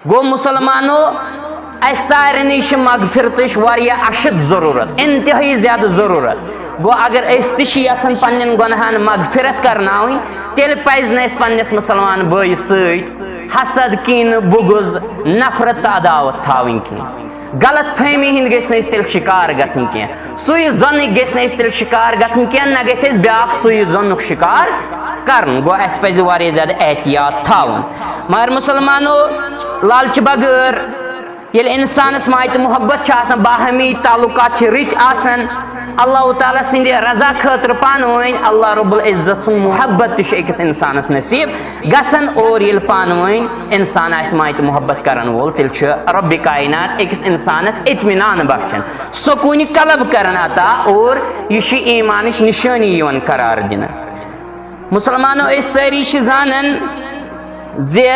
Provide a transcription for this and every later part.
गो मुसलमानो सारे नश मगफिरत अशद जरूरत इंतहाई ज्यादा जरूरत गो अगर यन पन्न गुनहन मगफिरत करना तेल पज नस मुसलमान भाई सत हसद कीन बुगुज नफरत अदावत थावन कह गलत फहमी हिंद तेल शिकार गन कह सुई जन तेल शिकार गन कह न गस ब्या सुई जन शिकार कर गो अस पज ज्यादा एहतियात थावन मगर मुसलमानो लालच बगैर ये इंसानस मायत मोहब्बत बाहमी ताल्लुकात रित अल्लाह ताला सिंद रजा खतर पान वन अल्लाह रब्बुल इज्जत सुन मोहब्बत अकिस इंसानस नसीब गसन और ये पान वन इंसान मायत मोहब्बत करन वोल तिल रब्बि कायनात अकिस इंसानस इत्मीनान बख्शन सुकून कलब करन अता और यह ईमानिश निशानी यवन करार दिन मुसलमानो सारी जानन जे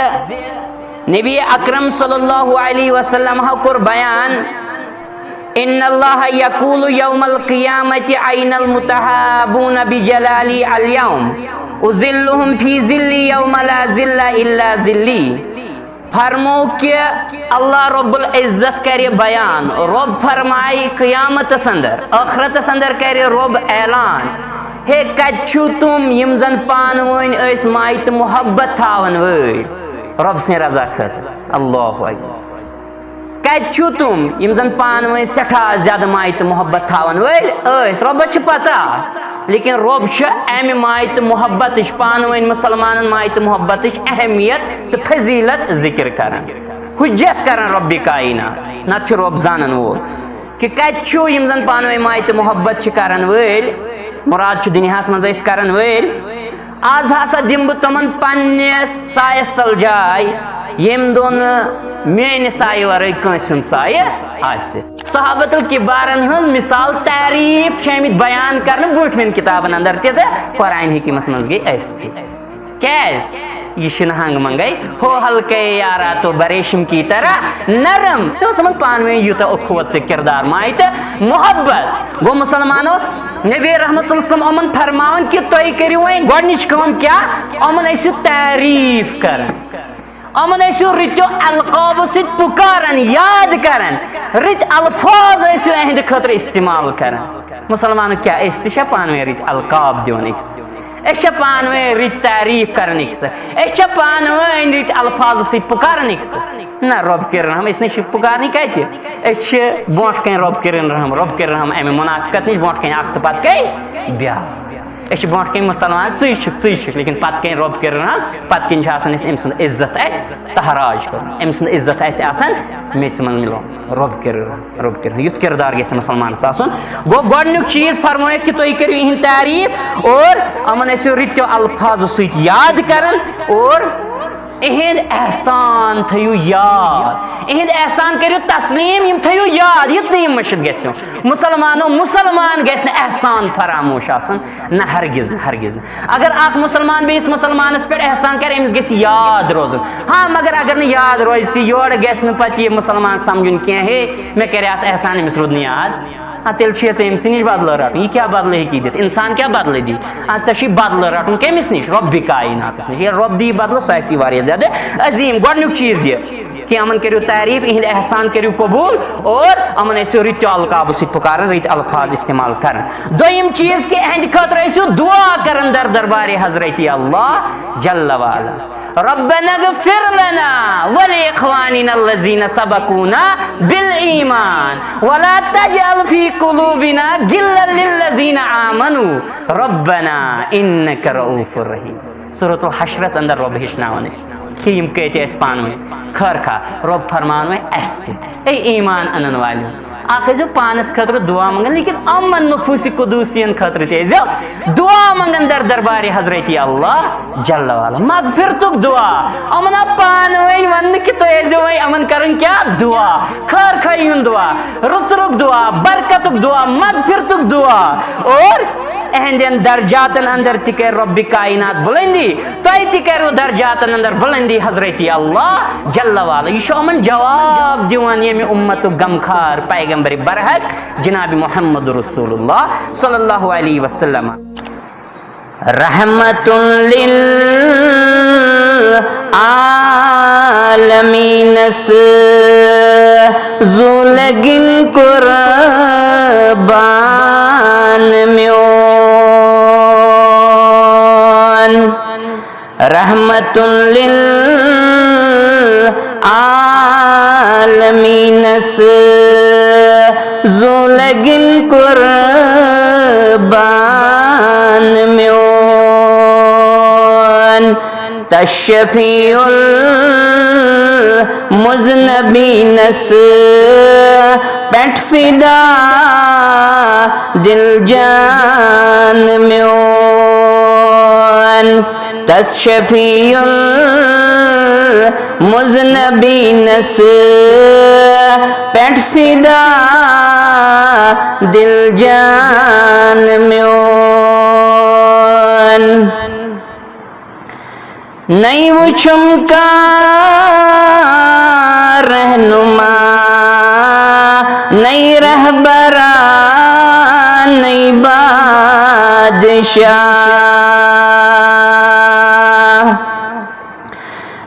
नबी अकरम सल्लल्लाहु अलैहि वसल्लम कोर बयान इन्नल्लाह यकूलु यौमल क़ियामति ऐनल मुतहाबून बिजलाली अल यौम उज़िल्लुहुम फी ज़िल्ली यौम ला ज़िल्ला इल्ला ज़िल्ली फरमो कि अल्लाह रब्बुल इज्जत करे बयान रब फरमाई क़ियामत संदर आखिरत संदर करे रब ऐलान हे कछु तुम यम जन पान वन अस मायत मोहब्बत थावन वई रब से रजा खत अल्लाह अकबर कछु तुम यम जन पान वन सठा ज्यादा मायत मोहब्बत थावन वल रब पता लेकिन रब अमि मायत मोहब्बत पान वन मुसलमान मायत मोहब्बत अहमियत तो फजीलत जिक्र करन हुज्जत करन रब्बि कायनात नत रब जानन वो कि कछु यम जन पान वन मायत मोहब्बत करन वल मुराद दुनिया मज करन वल आज हसा दिम बह तमन पन्ने सायस तल जाय यम दोन मेन साय वर कंसन साय सहाबतुल किबारन हज मिसाल तारीफ आमित बयान कर ब्रोठमें किताबन अंदर कुरान हकीमस मज गई क्या यह हंग मंगई हो हल्के यारा तो बरेशम की तरह नरम तो समझ पान में यूत उखवत किरदार मायत मोहब्बत गो मुसलमानो नबी रहमत सल्लल्लाहु अलैहि वसल्लम फरमावन कि तुम करियो गोडनिच काम क्या अमन ऐसु तारीफ करन अमन ऐसु रितो अलकाब से पुकारन याद करन रित अल्फाज ऐसु अहद खतर इस्तेमाल करन मुसलमान क्या इस्तिशा पान में रित अलकाब दिवन पान में रित तारीफ करन पान में रित अल्फाज से पुकारन ना रब कर हम इस पुकार कत ब्रोट कन रब कर अमे मुनाफिकत नश ब्रोट कन अख पत कई ब्या ब्रोट कन मुसलमान च लेकिन पत कन रब कर पत कन अम सुंद इज्जत तहराज कर अम सुंद इज्जत मे मन मिलो रब कर युथ किरदार गि मुसलमान गो गोडनुक चीज फरमाया कि तुम करो इहन तारीफ और अमन रितो अल्फाजो सत याद करन और इहद एहसान थो याद इहद एहसान करो तस्लीम यम थो याद युत यम मशद गो मुसलमानो मुसलमान गस एहसान फरामोश न हरगिज हरगिज अगर अख मुसलमान बेस मुसलमानस पे एहसान कर अमिस गस याद रोजन हाँ मगर अगर न याद रोज तो योर गस पे मुसलमान समझुन कह हे मे कर एहसान अमिस रोद याद हाँ तेल अम्स नश बदल रटन यह क्या बदल हेकी दित इंसान क्या बदल दी हाँ ऐ बदल रटन कमिस नश रब्बि कायनात नश रब दी बदल सह ज्यादा अजीम गोडनुक चीज यह कि अमन करो तारीफ इहद एहसान करो कबूल और अमन ऐसो रितो अलकाब सत पुकार रित अल्फाज इस्तेमाल कर दोयम चीज कि अहद खतर ऐसो दुआ करन दर दरबार हजरत अल्लाह जल्ल वाला रब्बना ग़फ़िर लना व लिइख़वानिना अल्लज़ीना सबक़ूना बिल ईमान वला तजअल फ़ी क़ुलूबिना गिल्लन लिल्लज़ीना आमनू रब्बना इन्नका रऊफ़ुर रहीम सूरतुल हश्र अंदर रब हिचनावन कि यम कहते पान में खर खा रब फरमान में ए ईमान अनन वाले जो पानस खतर दुआ मंगन लेकिन अमन नफूस कुदूसियन खतर तेजो दुआ मंगन दर दरबार हजरत अल्लाह जल्ल वाला मगफिरतुक दुआ अमन पान वही वन कि तेजो वही अमन करन क्या दुआ खर खयुन दुआ रुसरुक दुआ बरकतुक दुआ मगफिरतुक दुआ और अहंदन दर्जातन अंदर तिकर रब्बि कायनात बुलंदी तय तिकर दर्जातन अंदर बुलंदी हजरत अल्लाह जल्ल वाला यह अमन जवाब दिवान ये उम्मत गमखार पैगंबर बरहक जनाब मोहम्मद रसूलुल्लाह सल्लल्लाहु अलैहि वसल्लम रहमतुल लिल आलमीनस ज़ुलगिन कुर्बान म्योन रहमतुल लिल आलमीनस ज़ुलगिन कुर्बान म्योन तशफ़ीउल मुज़नबीनस पैठ फिदा दिल जान म्योन तशफ़ीउल मुज़नबीनस पैठ फिदा दिल जान म्योन नहीं वुछुम का रहनुमा नहीं रहबरा नहीं बादशाह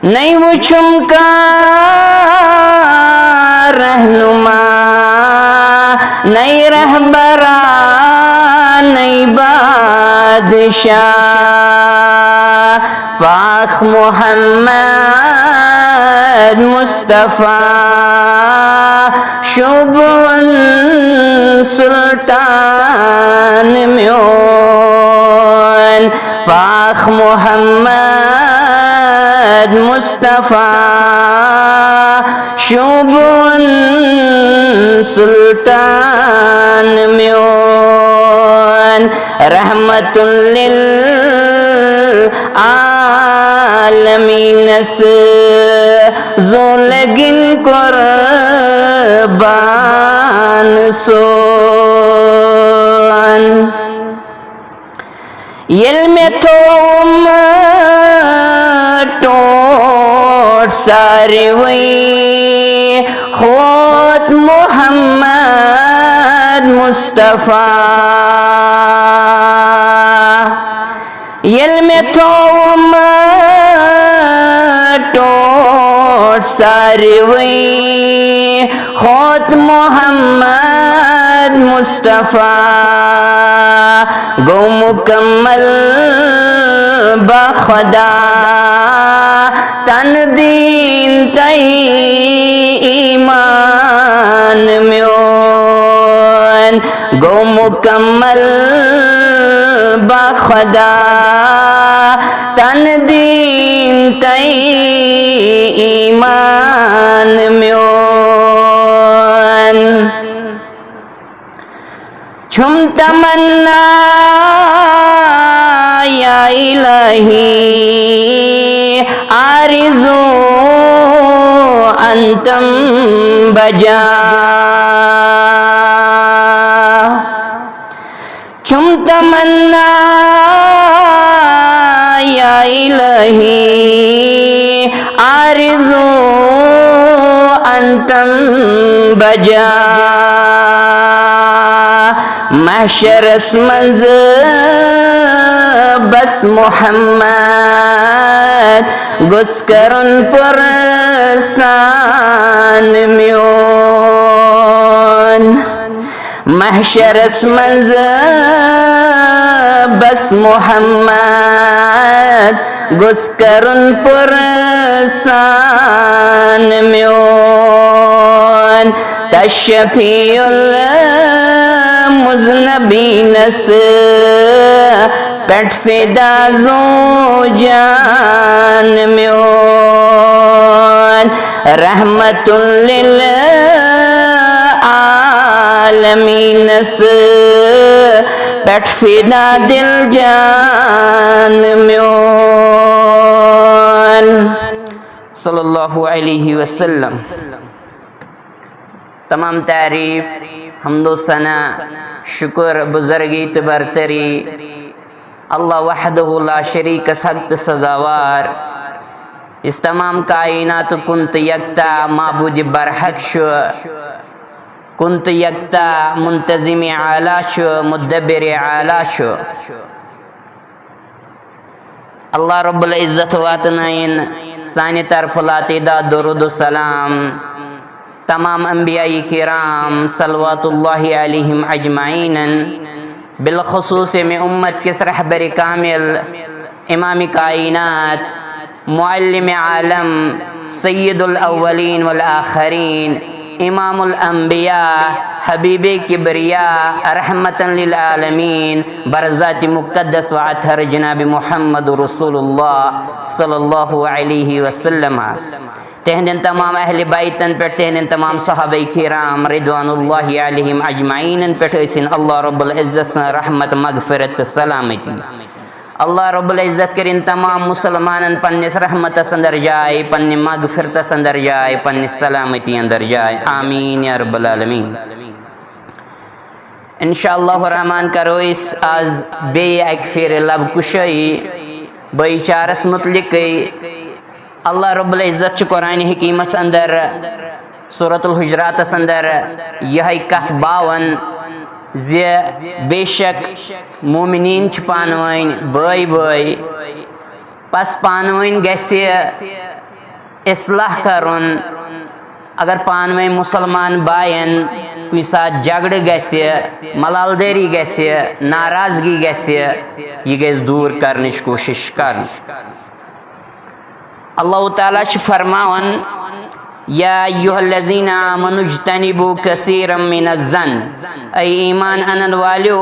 नहीं वुछुम का रहनुमा नहीं रहबरा नहीं बादशाह पाक मोहम्मद मुस्तफ़ा शुभवन सुल्तान म्योन पाक मोहम्मद मुस्तफ़ा शुभवन सुल्तान म्योन रहमतुल लिल आलमीनस ज़ुलगिन कुर्बान सोन इल्मे तोम टोट सारे वही खुद मोहम्मद मुस्तफ़ा इल्मे तोम टोट सारे वही खुद मोहम्मद मुस्तफ़ा गो मुकम्मल बखुदा तन दीन तई ईमान म्योन गो मुकम्मल बखुदा तन दीन तई ईमान म्योन छुम तमन्ना या इलाही आरिज़ू अंतम बजा छुम तमन्ना या इलाही आरिज़ू अंतम बजा महशरस मंज़ बस मोहम्मद गुस्करुन पुरसान म्योन महशरस मंज़ बस मोहम्मद गुस्करुन पुरसान म्योन तशफ़ीउल मुज़नबीनस पैठ फिदा ज़ो जान म्योन रहमतुल लिल आलमीनस पैठ फिदा दिल जान म्योन सल्लल्लाहु अलैहि वसल्लम। तमाम तारीफ हम्दो सना शुक्र बुजुर्गी बरतरी अल्लाह वहदहु ला शरीक सख्त सजावार इस तमाम कायनात कुंत यकता माबूद बरहक शो कुंत यकता मुंतजिम आला शो मुदब्बिर आला शो अल्लाह रब्बुल इज़्ज़त वातनाइन सानि तरफ लातिदा दुरूद सलाम तमाम अंबियाई किराम सल्लल्लाहु अलैहिम अजमाइन बिलखुसूस में उम्मत के रहबर कामिल इमाम कायनात मुअल्लिम आलम सय्यदुल अव्वलीन वल आखरीन इमामुल अंबिया हबीब किबरिया रहमतन लिल आलमीन बरज़ात मुक़द्दस व अतहर जनाब मुहम्मद रसूलुल्लाह सल्लल्लाहु अलैहि वसल्लम तेहन तमाम अहले बैतन पे तेहन तमाम सहाबा किराम रिदवानुल्लाहि अलैहिम अजमाइन पे अल्लाह रब्बुल इज़्ज़त रहमत मगफिरत सलामती अल्लाह रब्बुल इज़्ज़त करिन तमाम मुसलमानन पन्निस रहमत अंदर जाए पन्नि मगफिरत अंदर जाए पन्नि सलामती अंदर जाए आमीन या रब्बल आलमीन। इंशाअल्लाह रहमान करो इस आज बे एक फिर लब कुशई बेचारस मुतलिक अल्लाह रब्बुल इज़्ज़त कुरान हकीमस अंदर सूरतुल हुजरात अंदर यह कथ 52 बेशक मोमिनीन पानवन बई बई पस पानवन इस्लाह करुन अगर पानवन मुसलमान बायन कुछ साथ झगड़ मलालदेरी नाराजगी यह गैस दूर करने कोशिश कर। अल्लाह ताला फरमावन या अय्युहल्लज़ीना आमनु इज्तनिबू कसीरम मिनज़्ज़न ऐ ईमान अनन वालियो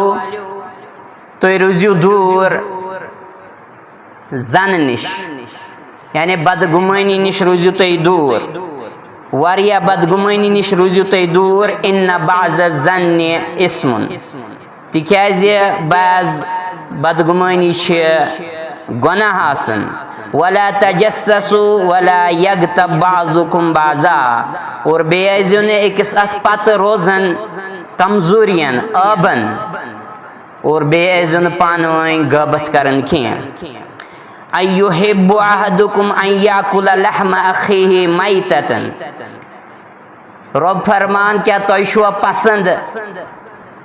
तो रुजियो दूर जन निश यानी बदगुमानी निश रुजियो तो दूर वारिया बदगुमानी निश रुजियो तो दूर इन्न बाज़ ज़न्नि इस्मुन तिक्याज़ बाज़ बदगुमानी गुनाह आसन वला तजस्ससु वला यगतब बाज़ुकुम बाज़ा और बेअज़ो ने एकस पत रोजन कमजोरियन अबन और बेअज़ो ने पानवन गबत करन किया अय्युहिब्बु अहदुकुम अन याकुला लहम अखीहि मैततन रब फरमान क्या तोय छुआ पसंद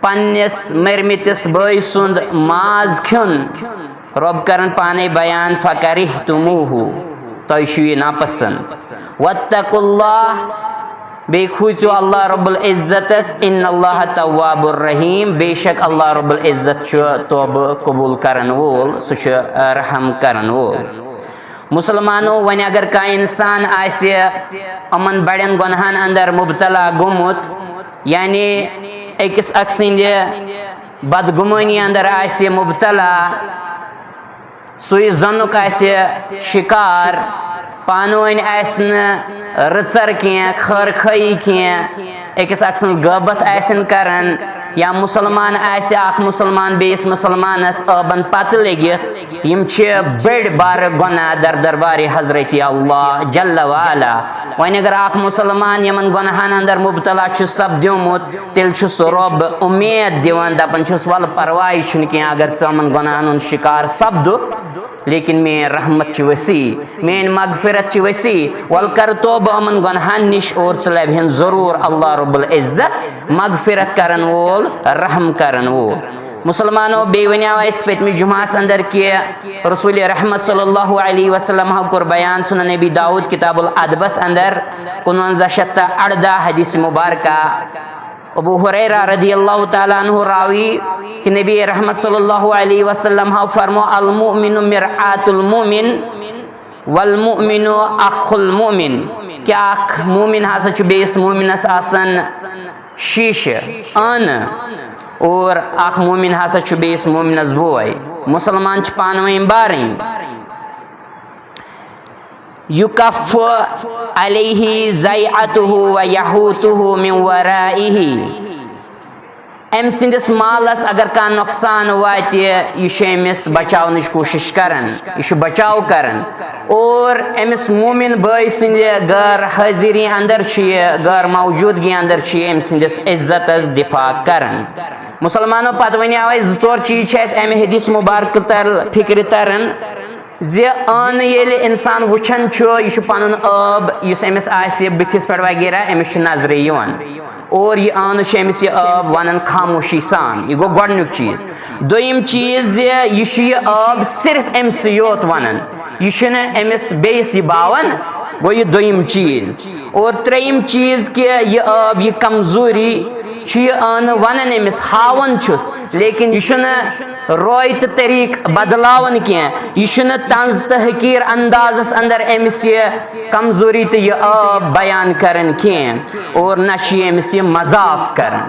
पन्निस मरमितिस बय सुंद माज खुन रब करन पाने बयान फकरिहतुमुहु तोय छुई नापसंद वत्तकुल्लाह बेखुचो अल्लाह रब्बुल इज़्ज़त इन्नल्लाह तव्वाबुर रहीम बेशक अल्लाह रब्बुल इज़्ज़त तौब कबूल करन वोल सुच रहम करन वोल। मुसलमानों वन अगर का इंसान आसे अमन बड़न गुनहन अंदर मुबतला गुमुत यानी अकिस अक्सिंद बदगुमानी अंदर आसे मुबतला सुई जनुक आसे शिकार पानवन आसन रचर क्या खर खई क्या अकिस अक्सन गबत आसन करन या मुसलमान आसे अख मुसलमान बेस मुसलमानस अबन पत लगित यम बड़ बार गुनाह दर दरबार हजरत अल्लाह जल्ल वाला वन अगर अख मुसलमान यमन गुनाहन अंदर मुबतला सपद्योमुत तेल रब उम्मीद दिवान दपन वल परवाह क्या अगर सन गुनाहन शिकार सपदुक लेकिन मेन रहमत वसी मेन मगफिरत वसी वल कर तौबा अमन गुनाहन निश और लबहन जरूर अल्लाह रब्बुल इज़्ज़त मगफिरत करन वोल रहम करन वोल। मुसलमानों बेवनिया इस पेतमी जुमास अंदर किया रसूल रहमत सल्लल्लाहु अलैहि वसल्लम को बयान सुनन नबी दाऊद किताबुल अदबस अंदर 59 हदीस मुबारका अबू हुरैरा रदियल्लाहु ताला अन्हु रावी कि नबी रहमत सल्लल्लाहु अलैहि वसल्लम हा फरमो अल मुमिनु मिरआतुल मुमिन वल मुमिनु अखुल मुमिन क्या अख मुमिन हसा छु बेस मुमिनस आसन शीश अन और अख मुमिन हसा छु बेस मुमिनस बोय मुसलमान छ पानवई बारई युकफ़्फ़ु अलैहि ज़ैअतुहु व यहूतुहु मिन वराइहि अम सिंदिस मालस अगर का नुकसान वाते यह बचाव कोशिश करन यह बचाव करन और अमिस मोमिन भाई सिंद गैर हाजिरी अंदर गैर मौजूदगी अंदर अम सिंदिस इज्जत दिफा करन। मुसलमानों पत वन ज़ोर चीज अमे हदीस मुबारक तर फिक्र तरन अन ये इंसान वुचन यह पन आब अमिस बुथिस पे वगैरह अमिस नजर यवान और यह अन अमिस यह आब वन खामोशी सान। यह गो गोडनुक चीज। दोयम चीज यह आब सिर्फ अमिस योत वन, यह अमिस बेस यह बावन, गो यह दोयम चीज। और त्रेयम चीज कि यह आब यह कमजोरी अन वन अमिस हावन छुस, लेकिन यह रोय तो तरीक बदलावन कह, यह तंज तो हकीर अंदाजस अंदर अमिस यह कमजोरी तो यह आब बयान करन कह, और न अमिस यह मजाक करन।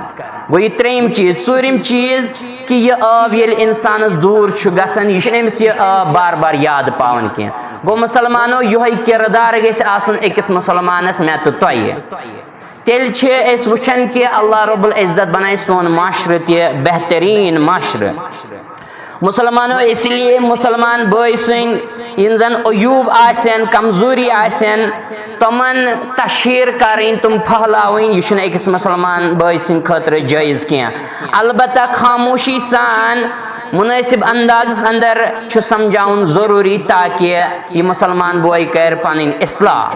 गो यह त्रेयम चीज। चूरिम चीज कि यह आब ये इंसानस दूर गसन, यह अमिस यह आब बार बार याद पावन कह। गो मुसलमानो यह किरदार गैस आसन अकिस मुसलमानस मैं तो तोय। तेल वुचन कि अल्लाह रब्बुल इज्जत बनाए सोन माशरे तह बेहतरीन माशरे। मुसलमानों इसलिए मुसलमान भाई इन जन अयूब आसन कमजोरी आसन तमन तशहीर करें तुम फहलावें, यह अकिस मुसलमान भाई सद खतर जायज़ कह। अलबत्ता खामोशी सान मुनासिब अंदाज अंदर समझाउन जरूरी ताकि यह मुसलमान भाई कर पन इस्लाह।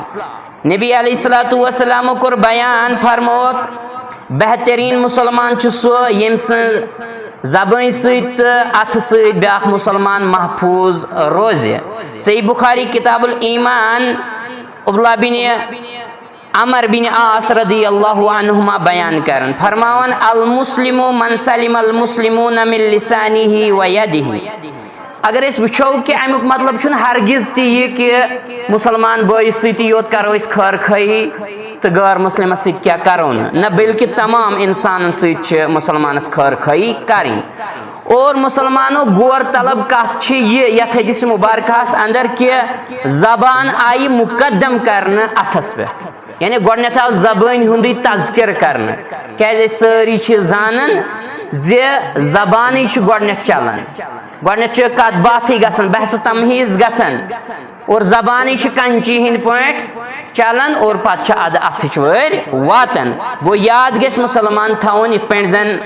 नबी अलैहिस्सलातु वस्सलाम कोर बयान फरमोक बेहतरीन मुसलमान सो यम जबान सत अथ सत ब्याख मुसलमान महफूज रोजे। सही बुखारी किताबुल ईमान उबला बिन अमर बिन आस रदी अल्लाहु अन्हुमा बयान करन फरमावन अल मुस्लिमु मन सलिम अल मुस्लिमून मिन लिसानिही व यदिही। अगर वो कि अमुक मतलब हरगिज ती कि मुसलमान भाई योत करो खर खही तो गैर मुस्लिम क्या करो न, बल्कि तमाम इंसान मुसलमान खर खही करें। और मुसलमानों गौर तलब कथ यथ हदीस मुबारकस अंदर कि जबान आई मुकदम करने अथस पे, यानी गोडनेथ आव जबान हुंदी तज़किर करने क्या सारी जानन जबान गोडनेथ चलान, गोडनेथ कत बात गसन बहस तमहीज गसन और जबान कंची हिंद पे चलान और पे अद अथ वर वातन। गो याद गस मुसलमान थवन इत पे जन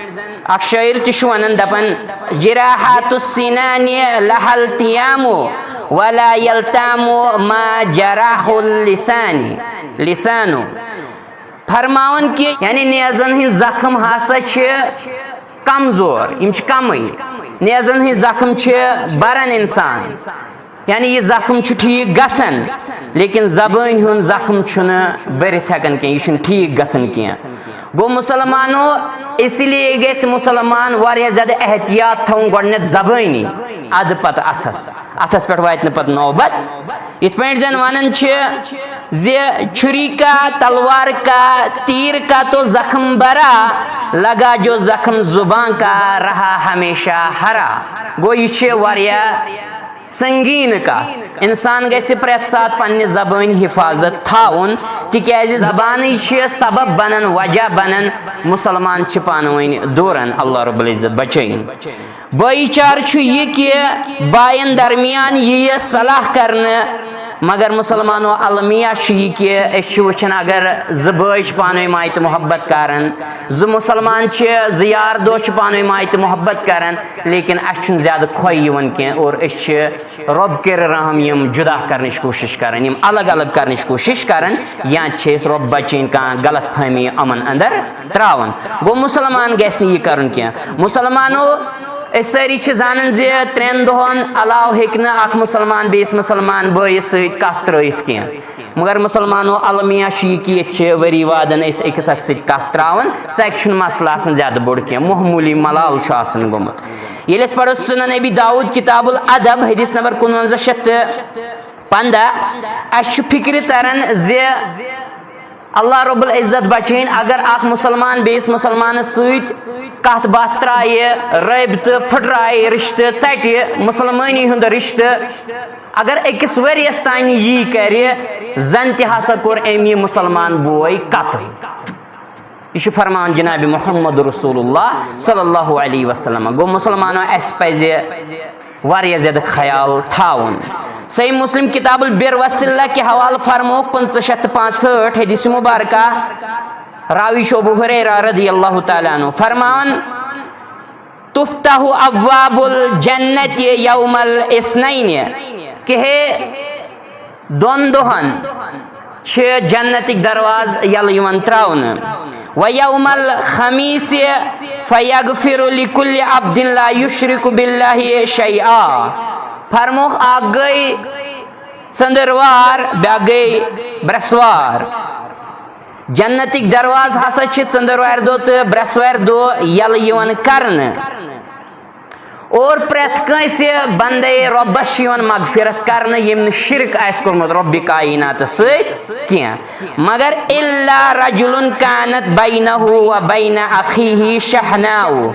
अख शायर वन दपन जिराहतुस्सिनानि लहल तियामु वला यल्तामु मा जराहुल लिसानी लिसानु। फरमावन कि यानी नेजन हिंद जख्म हसा कमजोर यम कम, नेजन हिंद जख्म बरन इंसान, यानी यह जख्म ठीक गसन, लेकिन जबान हुन जख्म बरित हेकन कह, यह ठीक गसन कह। गो मुसलमानों इसलिए गैस मुसलमान वारिया ज्यादा एहतियात थवन गोडनेथ जबानी अद पत अथस, अथस पे वात पत नौबत। इत पे जन वन छुरी का तलवार का तीर का तो जख्म बरा लगा जो जख्म जुबान का रहा हमेशा हरा। गो यह वारिया संगीन का इंसान गि प्रेत सात पन्ने जबान हिफाजत थाउन तिकाज जबान सबब बनन वजह बनन मुसलमान पान वन दूरन अल्लाह रब्बुल इज्जत बचैन। भाईचार यह कि बायन दरमियान यह सलाह करने, मगर मुसलमानों अलमिया कि वुचन अगर ज पान मायत मोहब्बत करन, ज मुसलमान यार दो पान मायत मोहब्बत करन, लेकिन अ ज्यादा खोन कह और रब कर रहम यम जुदा करने कोशिश करन, यम अलग अलग करने कोशिश करन, या रब बचन कह गलत फहमी अमन अंदर त्रावन। गो मुसलमान गस यह कर कह। मुसलमानों सारी जानन त्रेन दोहन अलाव हेक मुसलमान बेस मुसलमान बस कथ त्रत कह, मगर मुसलमानों अलमिया कि वरी वादन अकिस अख कथ त्रावन चे मसला ज्यादा बोड़ कह, मामूली मलाल गोमुत। ये पढ़ो सुनन नबी दाऊद किताबुल अदब हदीस नंबर 5915 अ फिक्र तरन अल्लाह रब्बुल इज्जत बचैन अगर अख मुसलमान बेस मुसलमान कत बात त्राये रबत फुटराय रिश्ते चटे मुसलमानी हुंद रिश्ते अगर अकिस वरियस तान यी कर जन तसा कोर अमी मुसलमान बोय कत्ल। यह फरमान जनाब मोहम्मद रसूलुल्लाह सल्लल्लाहु अलैहि वसल्लम। गो मुसलमानों अस पज़ वारिया ज़्यादा ख्याल थाउन। सही मुस्लिम किताबुल बिर वसिल्ला के हवाल फरमोक 565 हदीस मुबारका रावी अबू हुरैरा रज़ियल्लाहु तआला अन्हु फरमान तुफ्ताहु अब्वाबुल जन्नति यौमल इस्नैन कि हे दोन दोहन जन्नतिक दरवाज यल यवन त्राउन व यौमल खमीस फयगफिरु लिकुल्लि अब्दिन ला युशरिकु बिल्लाहि शैआ। फरमोख आ गई चंदरवार ब्या गई ब्रसवार। जन्नतिक दरवाज हसा चंदरवार दो तो ब्रसवार दो यल यवन करन और प्रेथ कंसे बंदे रब्बस मगफिरत कर यम शिरक आस कोर्मुत रब्बि कायनात सह मगर इल्ला रजुलन कानत बैनहु व बैन अखीहि शहनाउ।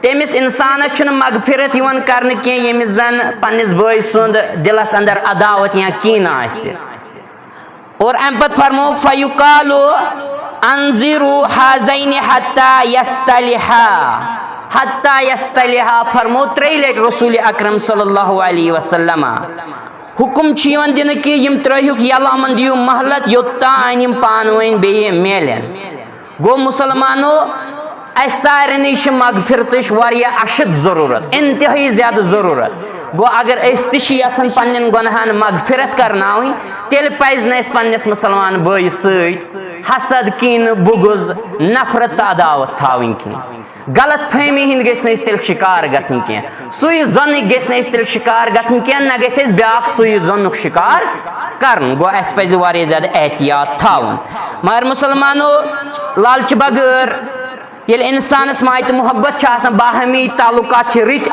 तमिस इंसानस मगफिरत कर यमिस जन पन्निस भाई सुंद दिलस अंदर अदावत या कीन आसि। और अम पत फरमोक फयुकालु अंजिरु हाज़ैनि हत्ता यस्तलिहा फरमो 3 लट रसूल अकरम सल्लल्लाहु अलैहि वसल्लम हुकुम दिन कि यम त्रहुक यलामन दियो महलत योत्तान यम पानवन बे मेलन। गो मुसलमानो सारे निश मगफिरतश वारिया अशद जरूरत इंतहाई ज्यादा जरूरत। गो अगर यन पन्न गुनहान मगफिरत करनावि तेल पज न पन्निस मुसलमान भाई सत हसद कीन बुगुज नफरत अदावत थावन की गलत फहमी हिंद तेल शिकार गन कह सुई जन तेल शिकार गन कह न ब्या सुई जन शिकार कर। गो अस पज वारिया ज्यादा एहतियात थावन। मगर मुसलमानो लालच बगैर ये इंसानस मायत मोहब्बत बाहमी ताल्लुकात रित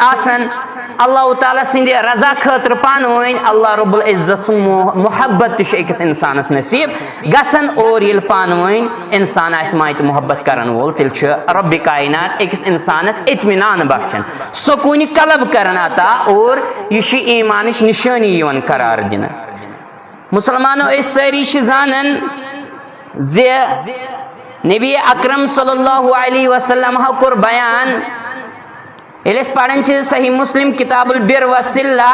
अल्लाह ताला सिंदे रजा खतर पानवन अल्लाह रब्बुल इज्जत मोहब्बत अकिस इंसानस नसीब गसन और ये पानवन इंसान मायत मोहब्बत करन वोल तिल रब्बि कायनात अकिस इंसानस इत्मीनान बख्शन सुकून कलब करन अता और यह ईमान निशानी करार दिन। मुसलमानो सारी जानन जे नबी अकरम सल्लल्लाहु अलैहि वसल्लम कोर बयान पढ़न सही मुस्लिम किताबुल बिर वसिल्ला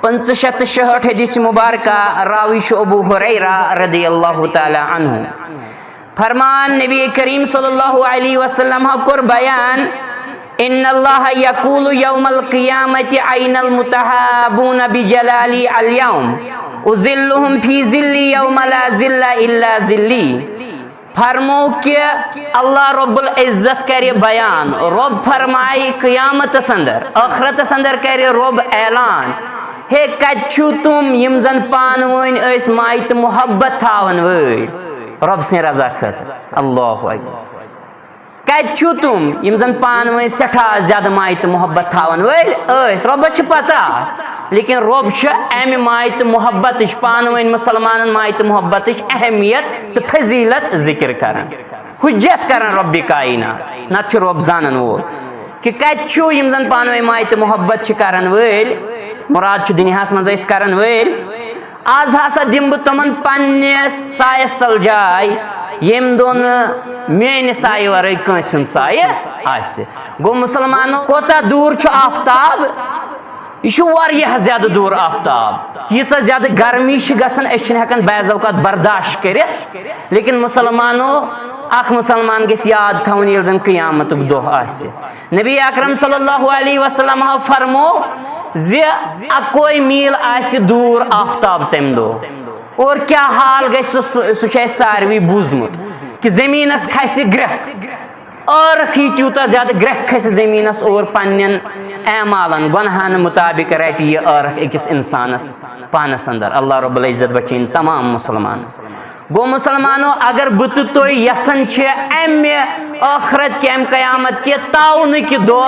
566 हदीस मुबारक रावी अबू हुरैरा रदियल्लाहु ताला अन्हु फरमान नबी करीम सल्लल्लाहु अलैहि वसल्लम कोर बयान इन्नल्लाह यकूलु यौमल क़ियामति ऐनल मुतहाबून बिजलाली अल यौम उज़िल्लुहुम फी ज़िल्ली यौम ला ज़िल्ला इल्ला ज़िल्ली। फरमो कि अल्लाह रब्बुल इज्जत करे बयान रब फरमाई क़ियामत अंदर आखिरत अंदर करे रब ऐलान हे कछु तुम यम जन पानवन मायत मोहब्बत थावन वल रब से रजा खत अल्लाहु अकबर कछु तुम यम जन पानवन सठा ज्यादा मायत मोहब्बत थावन वल रबस पता लेकिन रब अमि मायत मोहब्बत पानवन मुसलमान मायत मोहब्बत अहमियत तो फजीलत जिक्र करन हुज्जत करन रब्बि कायनात नत रब जानन वो कि कछु यम जन पानवन मायत मोहब्बत करन वल मुराद दुनियास मज करन वल आज हसा दिम बह तमन पन्ने सायस तल जाय यम दोन मेन साय वर कंस साय गो मुसलमानो कोता दूर आफ्ताब यह ज्यादा दूर आफ्ताब यीच ज्यादा गर्मी गसन हेकान बाज़ औक़ात बर्दाश्त कर लेकिन मुसलमानो अख मुसलमान गस याद थवन ये जन क़ियामत दोह आसि। नबी अकरम सल्लल्लाहु अलैहि वसल्लम फरमो जे अकोई मील आसि दूर आफ्ताब तम दो और क्या हाल गई सह सारवी बूजमुत कि जमीनस खस ग्रह और तूता ज्यादा ग्रह खस जमीनस और पन्न एमालन गुनहान मुताबिक रट यह अर्ख अकिस इंसानस पानस अंदर। अल्लाह रब्बुल इज्जत बचीन तमाम मुसलमान। गो मुसलमानो अगर बुत तो यसन अमि आखरत के क़यामत के ताउन कि दो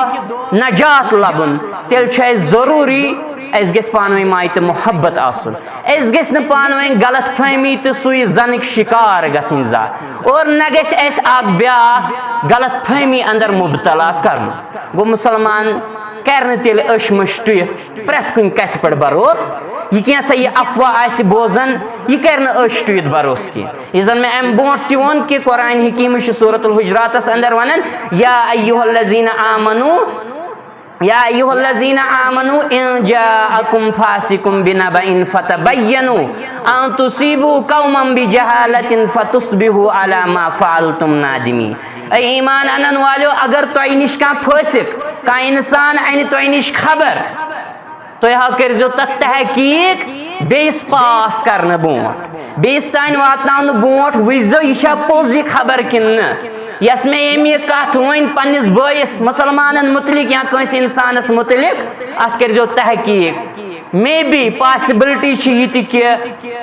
नजात लबन तेल जरूरी अस गस पानवे मायत मोहब्बत आसन अस गस न पानवे गलत फहमी तो सुई जन शिकार गसन जात और न गस ब्या गलत फहमी अंदर मुबतला कर। गो मुसलमान कर तेल अशमश टुत प्रेथ कुन कथ पे भरोस यह क्या यह अफवाह आसि बोजन यह कर अश टुत भरोस कह यह जन मे अम ब्रोट तोन कि कुरान हकीम सूरतुल हुजरातस अंदर वनान या अय्युहल्लज़ीना आमनु इन जाअकुम फासिकुम बिनबइन फतबय्यनु अन तुसीबू कौमन बिजहालतिन फतुस्बिहु अला मा फअलतुम नादिमीन। ऐ ईमान अनन वालो अगर तो निश का फासिक का इंसान अन तो निश खबर तुम हा करो तथ तहकीक बेस पास करने बोट बेस तान वातन बोट वुजो यह पोज यह खबर कि यस में अमी कत वन पन्निस बयस मुसलमान मुतलिक या कंस इंसानस मुतलिक अत करो तहकीक मे बी पॉसिबिलिटी कि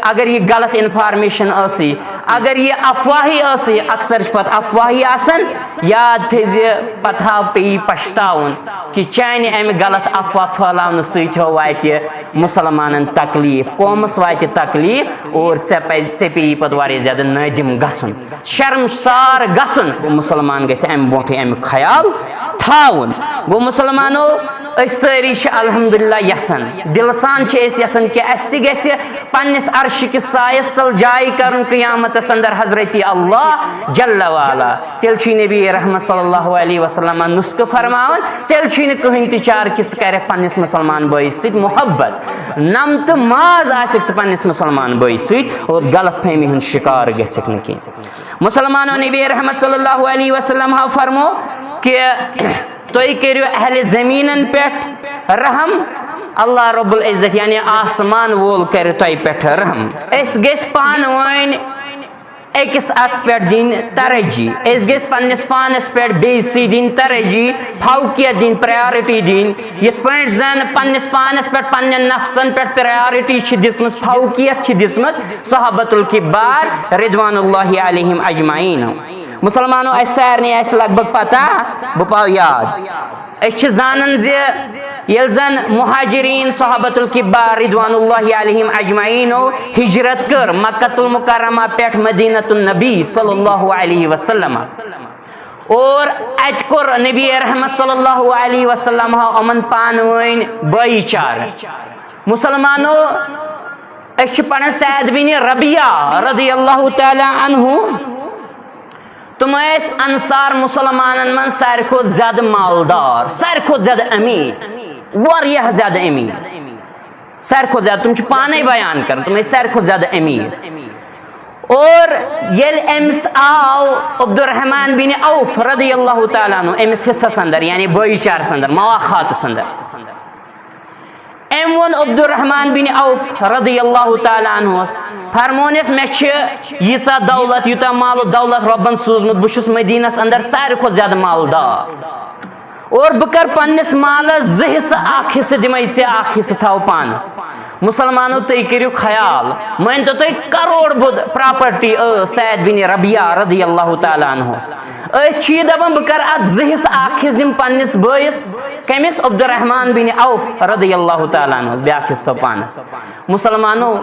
अगर यह गलत इन्फॉर्मेशन अगर यह अफवाही अक्सर पत अफवाही आसन याद थे पता पे पछतावन कि चान अमि गलत अफवाह फैलावन सो वात मुसलमान तकलीफ कौमस वात तकलीफ और ऐ पे पे वारिया ज्यादा नादिम गसन शर्मसार गसन मुसलमान गि अमि ब्रोह अमि ख्याल थावन गो मुसलमानो सारी अल्हम्दुलिल्लाह यचान दिल सान यचान कि अस पन्निस अर्श किस सायस तल जाय कर क़यामतस अंदर हजरत अल्लाह जल्ल वाला तेल नबी रहमत सल्लल्लाहु अलैहि वसल्लम नुस्ख फरमावन तेल कहीं ति चार कि कर पन्निस मुसलमान बयस सत मोहब्बत नम तो माज आसिक पन्निस मुसलमान बयस सत और गलत फहमी हुंद शिकार गसिक न कि मुसलमानो नबी रहमत सल्लल्लाहु अलैहि वसल्लम हा फरमो कि तुम करो अहले ज़मीन पे रहम अल्लाह रब्बुल इज़्ज़त यानी आसमान वोल कर तुम पे रहम गस पान वन अकिस अत पे दिन तरजी गस पन्निस पानस पे बेसी दिन तरजी फौकियत दिन प्रायोरिटी दिन यथ पे जन पन्निस पानस पे पन्न नफ्सन पे प्रायोरिटी दिसम फौकियत दिसम सहाबतुल किबार रिदवानुल्लाहि अलैहिम अजमाइन मुसलमानो सारे लगभग पता बह पाव याद जानन ये जन मुहाजिरीन सहाबतुल किबार रिदवानुल्लाहि अलैहिम अजमाइनो हिजरत कर मक्कतुल मुकर्रमा पे मदीनतुन नबी सल्लल्लाहु अलैहि वसल्लम और अत कोर नबी रहमत सल्लल्लाहु अलैहि वसल्लम अमन पानवन भाईचार मुसलमानो पढ़न सैद बिन रबिया रदियल्लाहु तआला अन्हु तुम अंसार मुसलमान मन सारे खो ज्यादा मालदार सारे खो ज्यादा अमीर वारिया ज्यादा अमीर सारे खो ज्यादा तुम पाने बयान कर तुम सारे खो ज्यादा अमीर और येल एम्स आव अब्दुर्रहमान बिन औफ रदियल्लाहु तआला अन्हु एम्स हिस्सा अंदर यानी भाईचार अंदर मवाखात अंदर एम वन अब्दुर्रहमान बिन औफ रदियल्लाहु तआला अन्हु फरमोनस मे यीचा दौलत यूता माल दौलत रब्बन सूजमुत बुशुस मदीनस अंदर सारे खो ज्यादा मालदार और बह कर पन्निस मालस ज हिस्सा दिमे हिस्सा थाव पानस मुसलमानो तुम करो ख्याल मान तो तुम करोड़ बुद प्रॉपर्टी सैद बिन रबिया रदियल्लाहु तआला अन्हु दपान बह कर अत ज हिस्सा दिम पन्निस बयस कमिस अब्दुर्रहमान बिन औफ रदियल्लाहु तआला अन्हु ब्या हिस्सा पानस मुसलमानो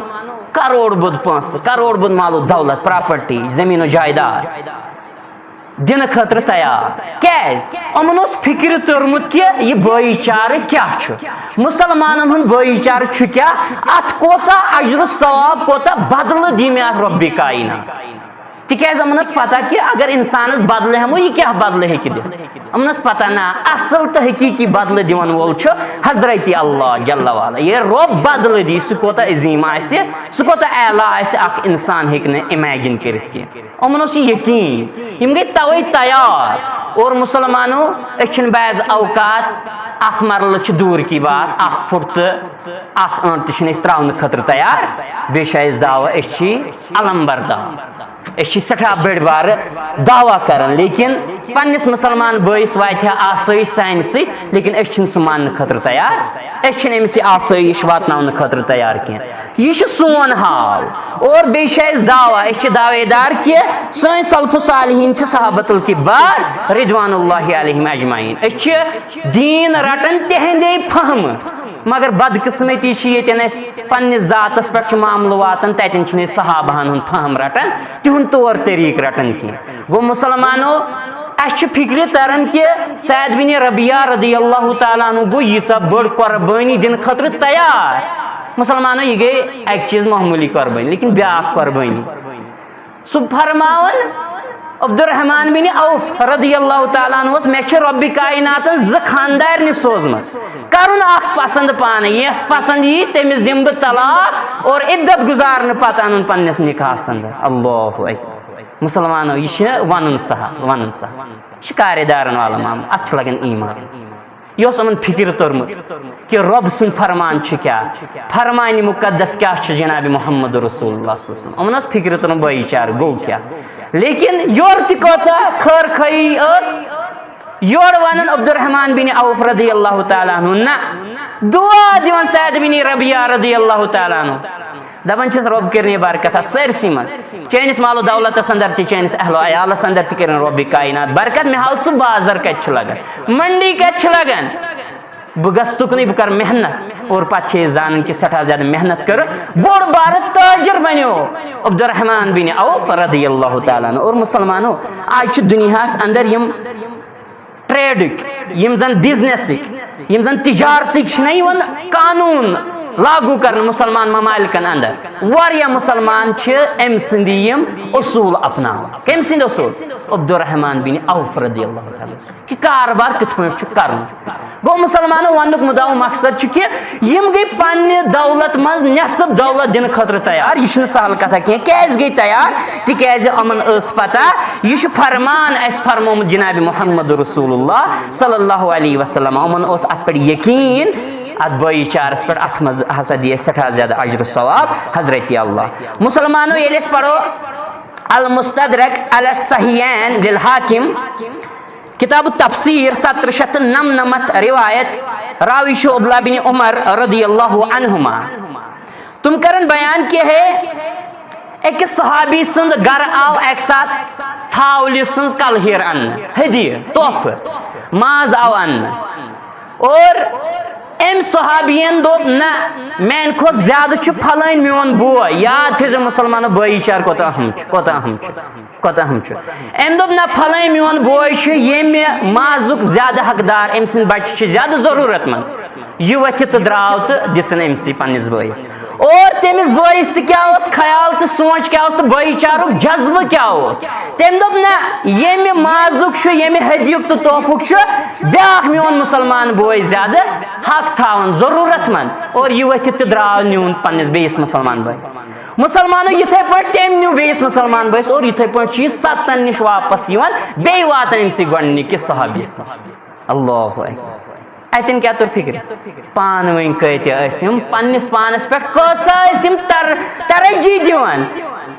करोड़ बुद पंस करोड़ बुद मालो दौलत प्रॉपर्टी जमीन जायदाद दिन खतर तैयार क्या फिक्र तोरमुत कि यह भाईचार क्या मुसलमान हूं भाईचार क्या अत कोता अजर सवाब कोता बदल दी मे रब्बी कायना तिकाज पता कि अगर इंसानस बदल हमो यह क्या बदल हेकि दित पता ना असल तो हकीकी बदल दिवन वोल हजरत अल्लाह जल्ल वाला ये रब बदल दी सह कोता अजीम सह कोता आला अख इंसान हेक न इमेजिन कर यकीन गई तवे तैयार और मुसलमानो बाज अवकात अख मरल दूर की बात अख फुट अख अंट त्रावन खतर तैयार बे दावा अलम्बरदार सठा बड़ बार दावा कर लेकिन पन्निस मुसलमान बयस वात आसाइश सान सत लेकिन सह मान खतर तैयार अमिस आसाइश वातन खतर तैयार कह यह सोन हाल और बे दावा दावेदार कि सन सल्फ सालिहीन सहाबतुल किबार रिदवानुल्लाहि अलैहिम अजमाइन दीन रटन तिहंदे फहम मगर बदकिस्मती पन्निस जातस पे मामल वातान ततन सहाबाहन हूं फहम रटन तिहुंद तौर तरीक रटन कह गो मुसलमानो अस फिक्र तरन कि सैद बिन रबिया रदियल्लाहु तआला अन्हु गो यीचा बड़ कुर्बानी दिन खतर तैयार मुसलमानो यह गई एक चीज मामूली कुर्बानी लेकिन ब्या कुर्बानी सह फरमावन अब्दुर्रहमान बिन औफ रदियल्लाहु तआला अन्हु मे रब्बी कायनात ज खानदार सोजम करुन अख पसंद पान यस पसंद यी तमिस दिम बह तलाक और इद्दत गुजारन पत अन पन्निस निकाहस अंदर अल्लाहु अकबर मुसलमानो यह वन सह कारेदारन वाला मामला अत लगन ईमान यह यमन फिक्र तोरमुत कि रब सुन फरमान क्या फरमान मुकद्दस क्या जनाब मोहम्मद रसूलुल्लाह यमन फिक्र तोर भाईचार गो क्या लेकिन योर तोचा खर खई योर वन अब्दुर्रहमान बिन औफ रदी अल्लाह तआला अन्हु ना दुआ दिवन सैद बिन रबिया रदी अल्लाह तआला अन्हु दपन रब कर बरकत सरसी मन चैनिस मालो दौलत अंदर चैनिस अहलो अयालस अंदर कर रब कायनात बरकत मे हाउ बाजार कत लगन मंडी कत लगन बह गस तुकन बह कर मेहनत और पे जान कि सठा ज्यादा मेहनत कर बोड़ बार ताजर बनो अब्दुर्रहमान बिन औफ रदी अल्लाह तआला अन्हु। और मुसलमानों आज दुनिया अंदर यम ट्रेडिक यम जन बिजनेसिक यम जन तिजारतिक वन कानून लागू कर मुसलमान ममालिकन अंदर वारिया मुसलमान अम सिंदी यम उसूल अपना कम सिंद उसूल अब्दुर्रहमान बिन औफ रदी अल्लाह तआला कि कारोबार कित कर गो मुसलमानों वन मुदा मकसद कि यम गई पन्ने दौलत मज नसब दौलत दिन खतर तैयार यह सहल कथा क्या गई तैयार तिकाज अमन पता यह फरमान फरमोमुत जनाब मोहम्मद रसूलुल्लाह सल्लल्लाहु अलैहि वसल्लम अमन अत पे यकीन अत भाईचारस पे अत मज हसा दिए सठा ज्यादा अजर सवाब हजरत अल्लाह। मुसलमानों ये पढ़ो अल मुस्तदरक अल सहीहैन लिल हाकिम किताब तफसीर 1799 रिवायत रावी अब्दुल्लाह बिन उमर रदियल्लाहु अन्हुमा तुम करन बयान किया है एक सहाबी सुंद घर आव एक साथ छावली सुंद कलहीर अन्न हदीर तोहफे माज आव अन्न और एम सहाबियन दोप ना मैन खुद ज्यादा फलान मोन बोय याद थे मुसलमान भाईचार कोत अहम एम दोप ना फलान मोन बोय ये माजुक ज्यादा हकदार अम सिंद बच्चे ज्यादा जरूरतमंद यह वथ तो द्राव तो दिन अमसी पन्निस बइस और तमिस बइस क्या ख्याल तो सोच क्या तो भाईचारुक जज्बह क्या तम दोप ना ये माजुक ये हदियुक तो तोहफुक ब्या मोन मुसलमान बोय ज्यादा हक थावन जरूरतमंद और यह वथ तो द्राव न्यून पन्निस बेस मुसलमान बइस मुसलमानों इथे पे तम न्यू बेस मुसलमान बइस और इथे पे सतन निश वापस बे वातन अमसी गोडनिक सहाबीस अल्लाह अतन क्या तुर फिक्र पान वन कम पन्निस पानस पे कम तरजी दिवान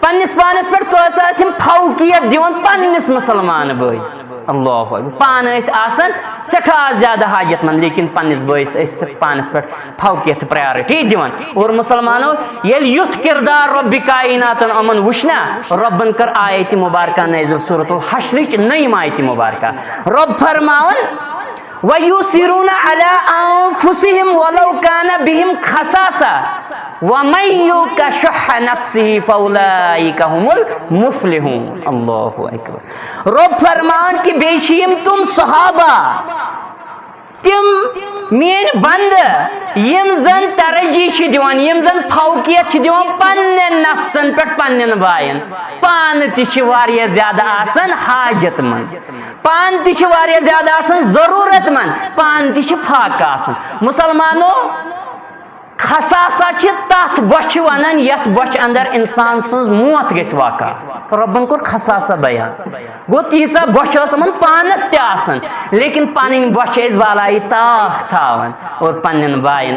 पन्निस पानस पे कम फौकियत दिवान पन्निस मुसलमान बइस अल्लाह पान आसन सठा ज्यादा हाजतमंद लेकिन पन्निस बइस पानस पे फौकियत प्रायोरिटी दिवान। और मुसलमानों ये युथ किरदार रब कायनातन अमन वुशना रबन कर आयत मुबारका नाज़िल सूरतुल हश्र नईम आयत मुबारका रब फरमावन वयुसिरूना अला अनफुसिहिम वलौ काना बिहिम खसासा वमन युका शुह्ह नफ्सिही फउलाइका हुमुल मुफ्लिहून। अल्लाहु अकबर। रब फरमान कि बेशिम तुम सहाबा तिम मेन बंद यम जन तरजी दिवान यम जन फौकियत दिवान पन्ने नफ्सन पे पन्न बायन पान तिवारिया ज्यादा आसन हाजतमंद पान तिवारिया ज्यादा आसन जरूरतमंद पान ति फाक आसन। मुसलमानों खसासा तथ बच वन यथ बच अंदर इंसान सज मौत गस वाक़ा रबन कोर खसासा बयान गो तीचा बच पानस तान लेकिन पन्न बच बालाई ताख थावन और पन्न बायन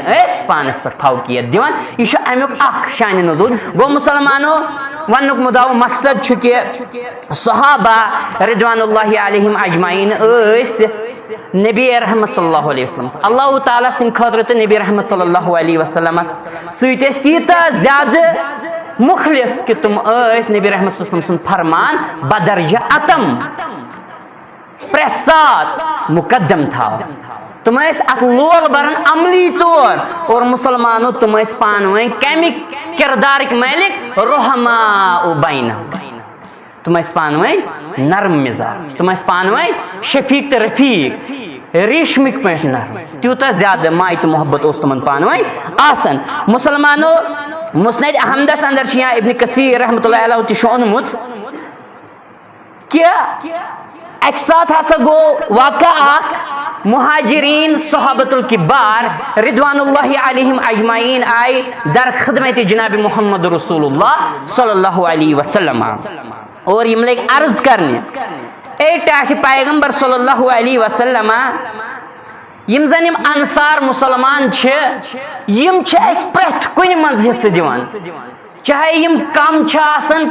पानस पे फौकियत दिवान यह अमुक शान नजूर गो। मुसलमानों वनुक मुदा मकसद कि सहाबा रिदवानुल्लाहि अलैहिम अजमाइन नबी रहमत सल्लल्लाहु अलैहि वसल्लम अल्लाह ताला सिंह खतर तो नबी रहमत सल्लल्लाहु अलैहि वसल्लम सत तीता ज्यादा मुखलिस कि तुम नबी रहमत सल्लल्लाहु अलैहि वसल्लम फरमान बदरजा अतम प्रेथ सात मुकद्दम था तुम अत लोल बरन अमली तौर। और मुसलमानों तुम पान वन कमिक किरदार मालिक रहमा बैन तुम पान वन नरम मिजाज तुम पान वन शफीक तो रफीक रेशमिक पे नरम तूता ज्यादा माय तो मोहब्बत तुम पान वन आसन। मुसलमानों मुस्नद अहमदस अंदर इब्न कसीर रहमतुल्लाह अलैहि ओनमुत क्या एक साथ हसा गो वाक़ा मुहाजिरीन सहाबतुल किबार रिदवानुल्लाहि अलैहिम अजमाइन आए दर खिदमत जनाब मोहम्मद रसूलुल्लाह सल्लल्लाहु अलैहि वसल्लम और यम लग अर्ज करने ए टाठ पैगंबर सल्लल्लाहु अलैहि वसल्लम यम जन यम अंसार मुसलमान यम प्रेथ कुन मज हिस्से दिवान चाहे यम कम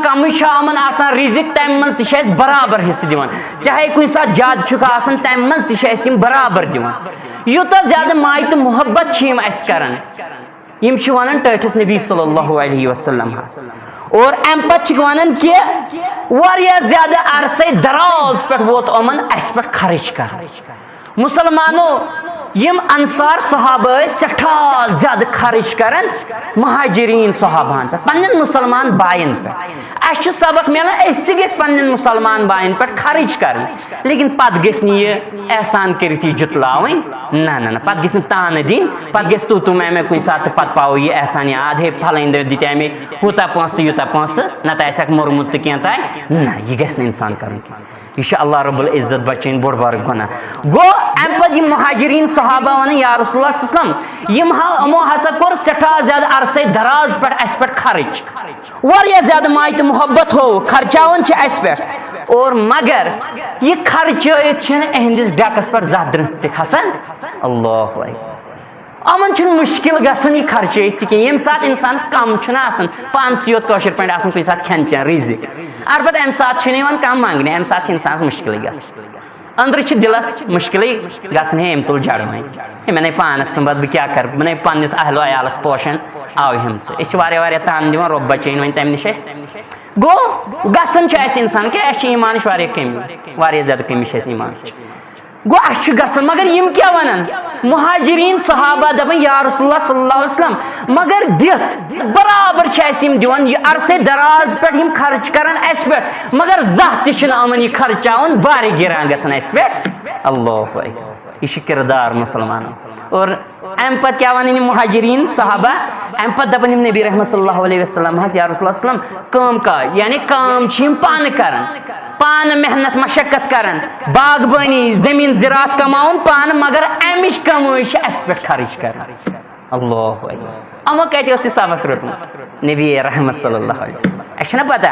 कम अमन रिजिक तम मज बराबर हिस्से दिवान चाहे कुछ साथ ज्यादा तम मज बराबर दिवान यूत ज्यादा माय तो मोहब्बत करान यम वन टठिस नबी सल्लल्लाहु अलैहि वसल्लम और अम पे वन कि ज्यादा अरसे दराज पे वोत अमन अस पे खर्च कर मुसलमानों यम अंसार सहाबा सठा ज्यादा खर्च करान महाजरीन सहाबान पे पन्न मुसलमान बायन पे अस सबक मिलान पे मुसलमान बायन पे खर्च कर लेकिन पत गि एहसान कर जुतलावन ना ना ना पत गि तान दिन पत गि तू मे कुछ सात पत पाओ यह एहसान याद हे फलन दित मे यूता पोस तो यूता पोस नत मोरमुत तो क्या ना यह गि इंसान कर यह अल्लाह रब्बुल इज्जत बचन बोड़ बार गुना गो अम पे महाजरीन सहाबा वन या रसूलुल्लाह यमो हसा कोर सठा ज्यादा अरसे दराज पे अस पे खर्च ज्यादा माय तो मोहब्बत हो खर्चावन अस पे और मगर यह खर्च अहंदिस डकस पे जह खसान अल्लाह अमन मुश्किल गसन यह खर्च ये सात इंसान कम पानस योत कशर पे कुछ सात खेन चेन रिजिक अलबत् अम सात कम मांगने अम सात इंसान मुश्किल ग अंदर दिलस मुश्किल गसन है तुल जड़ मे मे पानस संबद बह क्या कर मे पन्नस अहलो अयालस पोशन आव हम वारिया तान दिवान रोब बचन वन तम नश गो गसन इंसान क्या ईमान कमी ज्यादा कमी ईमान गो गसन मगर यम क्या वनान मुहाजिरीन सहाबा दपान या रसूलुल्लाह सल्लल्लाहु अलैहि वसल्लम मगर दित बराबर दिवान यह अरसे दराज पे हम खर्च करान अस पे मगर जह तमन यह खर्चावन बारे गिरान गसन अस पे अल्लाह यह किरदार मुसलमान और अम पे क्या वन मुहाजिरीन सहाबा अम पे दपान नबी रहमत सल्लल्लाहु अलैहि वसल्लम या रसूलुल्लाह कम का यानी काम पान करान पान मेहनत मशक्कत करान बागबानी जमीन ज़राअत कमाउन पान मगर अमिश कमाई अस पे खर्च कर अल्लाह अमो कत सबक रोटमुत नबी रहमत सल्लल्लाहु अलैहि वसल्लम पता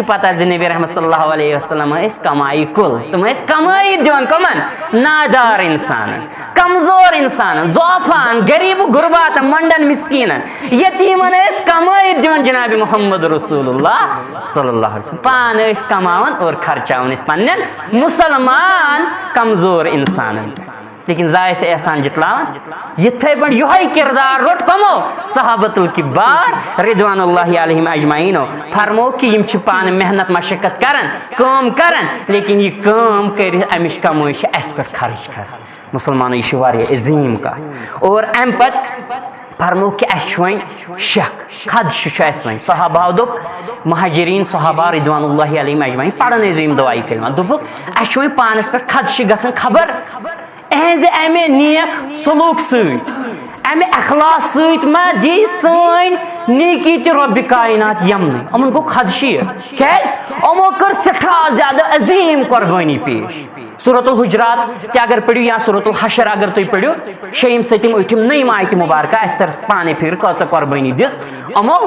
पता नबी रहमत सल्लल्लाहु अलैहि वसल्लम कमाई कुल तुम कमाई दिवान कमन नादार इंसान कमजोर इंसान ज़ोफान गरीब गुरबात मंडन मिस्कीन यतीमन कमाई दिवान जनाब मोहम्मद रसूलुल्लाह सल्लल्लाहु अलैहि वसल्लम पान कमावन और खर्चावन पन्न मुसलमान कमजोर इंसान लेकिन जाय से एहसान जितलावन यथे पे यह किरदार रोट कमो सहाबतुल किबार रिदवानुल्लाहि अलैहिम अजमाइन फरमो कि यम पान मेहनत मशक्कत करन काम करन लेकिन यह काम कर अमिश कमाई अस पे खर्च कर मुसलमानों यह वारिया अजीम का और अम पत फरमो कि शक खदश वन सहाबा दोप महाजरीन सहाबा रिदवानुल्लाहि अलैहिम अजमाइन पढ़न अजीम दवाई फिल्म दोपुक अस पानस पे खदश गसन खबर अहज अमे नेक सलूक अमे अखलास दी सन नेकी तो रब कायनात यमन अमन गो खदशी क्या अमो कर सठा ज्यादा अजीम कुर्बानी पेश सूरतुल हुजरात अगर पढ़ो या सूरतुल हशर अगर तुम पढ़ो 6 7 8 9 आयत मुबारक अस तर पाने फिर कच कुर्बानी दिस अमो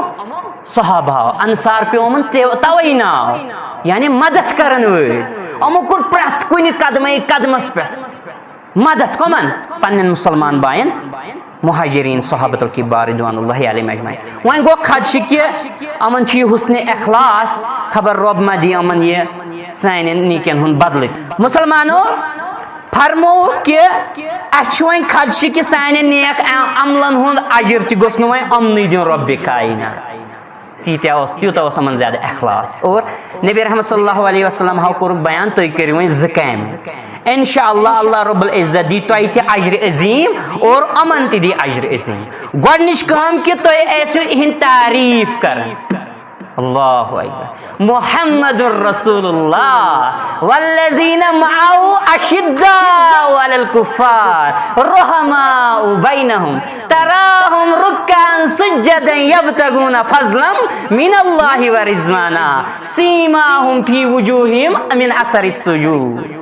सहाबा अंसार पे अमन तवे नाव यानी मदद करन अमो कोर प्रथ कुन कदमस पे मदद कमन पन्न मुसलमान बायन मुहाजिरीन सहाबतुल किबार रिदवानुल्लाहि अलैहिम अजमाइन वन गो खदश कि अमन हुस्न इखलास खबर रब मा दी अमन ये सान नीकन हुन बदल मुसलमानों फरमो कि अस खदश कि सान नेक अमलन हुन अजर तह गोस अमन दिन रब कायनात तीता अमन ज्यादा अखलास और नबी रहमत सल्लल्लाहु अलैहि वसल्लम हाउ कोरुक बयान तुम करियो ज़काम इंशाअल्लाह अल्लाह रब्बुल इज्जत दी तुम तह अजर अजीम और अमन दी अजर अजीम गोडनिश काम कि तुम ऐसो इहंद तारीफ कर अल्लाहु अकबर मुहम्मदुर रसूलुल्लाह वल्लज़ीना मअहु अशिद्दाउ अलल कुफ्फार रुहमाउ बैनहुम तराहुम रुक्कान सुज्जदन यब्तगूना फज़लन मिनल्लाहि व रिज़वाना सीमाहुम फी वुजूहिहिम मिन असरिस सुजूद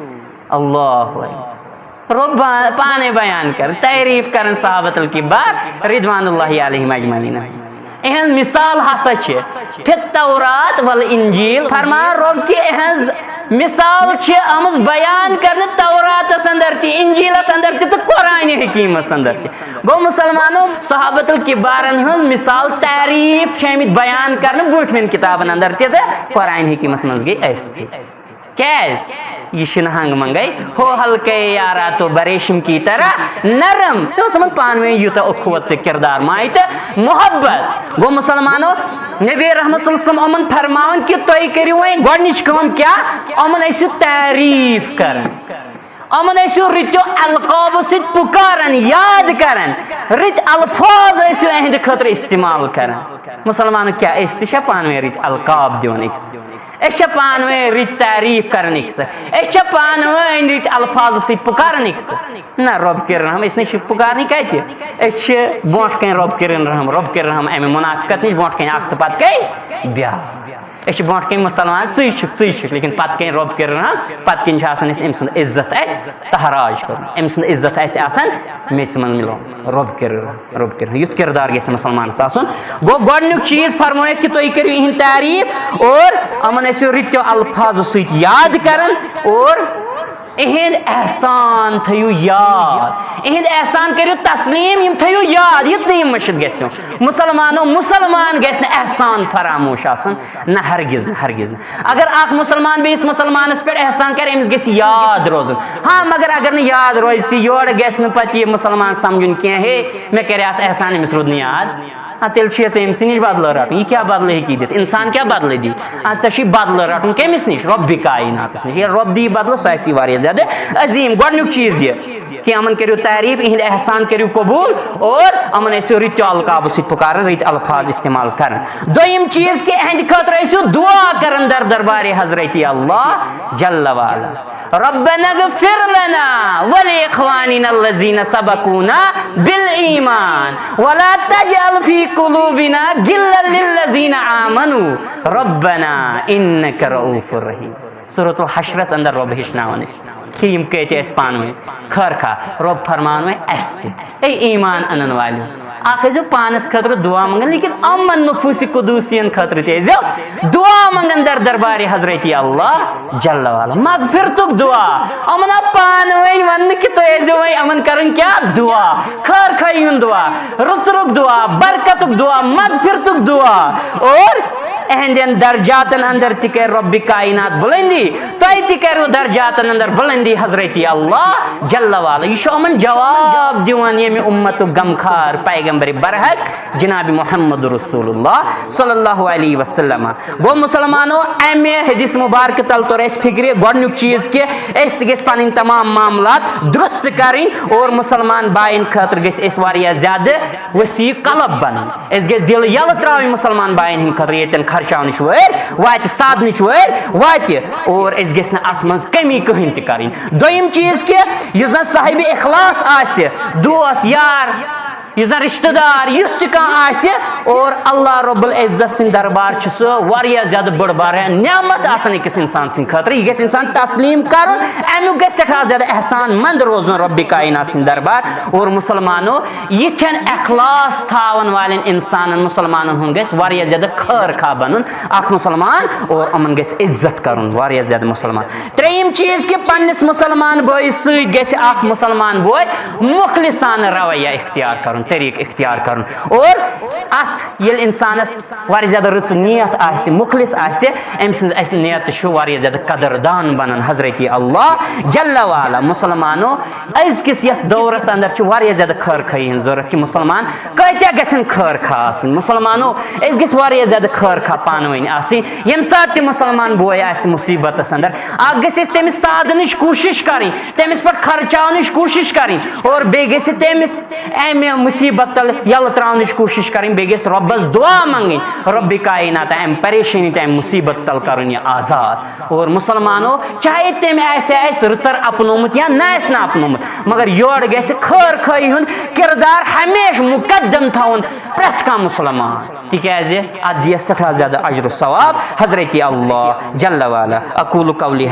अल्लाहु अकबर पाने बयान कर तारीफ कर सहाबतुल किबार रिदवानुल्लाहि अलैहिम अजमाइन मिसाल हसा फिर तौरात वल इंजील फरमा रोब कि मिसाल आमज बयान करने तौरातस अंदर ती, इंजीलस अंदर ती, तो कुरान हकीमस अंदर ती। गो मुसलमानों सहाबतुल किबारन हंस मिसाल तारीफ आमित बयान करने ब्रूठमें किताबन अंदर ती, तो कुरान हकीमस मज गई ऐसी क्या ये हंग मंगई हो हल्के यारा तो बरेशम की तरह नरम तो समझ पान में यूता उखवत किरदार माइत मोहब्बत। गो मुसलमानों नबी रहमत सल्लल्लाहु अलैहि वसल्लम अमन फरमावन कि तोय करियो गोडनिच काम क्या अमन ऐसु तारीफ करन, अमन ऐसु रित्यो अलकाब से पुकारन याद करन, रित अल्फाज ऐसु अहद खतर इस्तेमाल करन। मुसलमान क्या ऐसे पान में रित अलकाब दिवन एक पान में रित तारीफ करन एक पान में रित अल्फाज से पुकारन ना रब कर हम इसने पुकार कत बोट कन रब कर रब कर अमे मुनाफिकत नश बोट कन अख्त पत कई ब्या बोट कन मुसलमान च लेकिन पत कन रब कर पत कन अम सुंद इज्जत तहराज कर अम सुंद इज्जत मेच मन मिलो रब कर युथ किरदार गस मुसलमान गो गोडनुक चीज फरमाए कि तुम करो इन तारीफ और अमन रित्यो अल्फाजो सत याद करन और इहद एहसान थयु याद, इहद एहसान करो तस्लीम यम थयु याद ये तीन मशद गो मुसलमानों मुसलमान गस एहसान फरामोश न हरगिज अगर आख मुसलमान बेस मुसलमानस पे एहसान कर अमिस गस याद रोजन। हाँ मगर अगर न याद रोज ती योर गस न पत ये मुसलमान समझुन क्या हे मे कर एहसान अमिस रोद याद तेल अमस नश बदल रटन यह क्या बदल ही दित इंसान क्या बदल दी ऐ बदल रटन कमिस नश रब कायनात नश रब दी बदल सह ज्यादा अजीम गोडनुक चीज ये कि अमन करो तारीफ इहद एहसान करो कबूल और अमन रित्यो अलकाब सत पुकार रित अल्फाज इस्तेमाल कर। दोयम चीज कि अहद खतर दुआ कर दर दरबार हजरत अल्लाह जल्ल वाला रब्बना इग़फिर लना व लिइख़वानिना अल्लज़ीना सबक़ूना बिल ईमान व ला तजअल फ़ी क़ुलूबिना गिल्लन लिल्लज़ीना आमनू रब्बना इन्नका रऊफ़ुर रहीम। सूरतुल हश्र अंदर रब हिचनावन कि यम कहते पान में खर खा रब फरमान में ए ईमान अनन वालों आख पानस खतर दुआ मंगन लेकिन अमन नफूस कुदूसियन खतर तेजो दुआ मंगन दर दरबार हजरत अल्लाह जल्ल वाला मगफिरतुक दुआ अमन पान वन कि तेजो अमन करन क्या दुआ खर खयुन दुआ रुसरुक दुआ बरकतुक दुआ मगफिरतुक दुआ और अहंदन दर्जातन अंदर तिकर रब्बी कायनात बुलंदी तय तिकर दर्जातन अंदर बुलंदी हजरत अल्लाह जल्ल वाला ये अमन जवाब दिवन ये उम्मत गमखार पैगंबर बरहक जनाब मोहम्मद रसूलुल्लाह सल्लल्लाहु अलैहि वसल्लम। गो मुसलमानों अमे हदीस मुबारक तल तोर फिक्र गोडनुक चीज के गस पन तमाम मामलात दुरुस्त करें और मुसलमान बायन खतर गस वारिया ज्यादा वसी कलब बनन गस दिल यल त्राव मुसलमान बायन हिंद खतर येतन खर्चावन वर वात साधन वर वात और गस अत मज कमी कहीं त करें। दोयम चीज के यह साहिब इखलास आसे दोस्त यार यह रिश्तेदार और अल्लाह रब्बुल इज्जत सिंह दरबार सह ज्यादा बड़ बार नियामत अकिस इंसान सिंह खतर यह गस इंसान तस्लीम कर अमुक गस सठा ज्यादा एहसान मंद रोजन रब्बी कायनात सिंह दरबार और मुसलमानों यिथन अखलास थावन वाले इंसान मुसलमानन हुन गस ज्यादा खर खा बनन अख मुसलमान और अमन गस इज्जत करन ज्यादा मुसलमान। त्रेयम चीज के पन्निस मुसलमान बोय सह गस अख मुसलमान बोय मुखलिसाना रवैया इख्तियार करन तरीक इख्तियार कर और अत ये इंसानस ज्यादा रच नियत आसे मुखलिस आसे अम सज नियत ज्यादा कदरदान बनन हजरत अल्लाह जल्ल वाला। मुसलमानों अजकिस यथ दौरस अंदर ज्यादा खर खई जरूरत कि मुसलमान कत्या गन खर खा मुसलमानों गस ज्यादा खर खा पान वन यम सात मुसलमान बोय आ मुसीबत अंदर गस तमिस साधन कोशिश करें तमिस पे खर्चावन कोशिश करें और बे गस तमिस अमे मुसीबत तल यल त्रावन कोशिश करें बे गस रब्बस दुआ मंगन रब्बी कायनात अम परेशानी तम मुसीबत तल कर आजाद। और मुसलमानों चाहे तम रचर अपनोमुत या ना अपनोमुत मगर योर गस खर खई हुन किरदार हमेश मुकदम थवन प्रथ कह मुसलमान तिकाज अत दियस सठा ज्यादा अजर सवाब हजरत अल्लाह जल्ल वाला। अकूलु कौली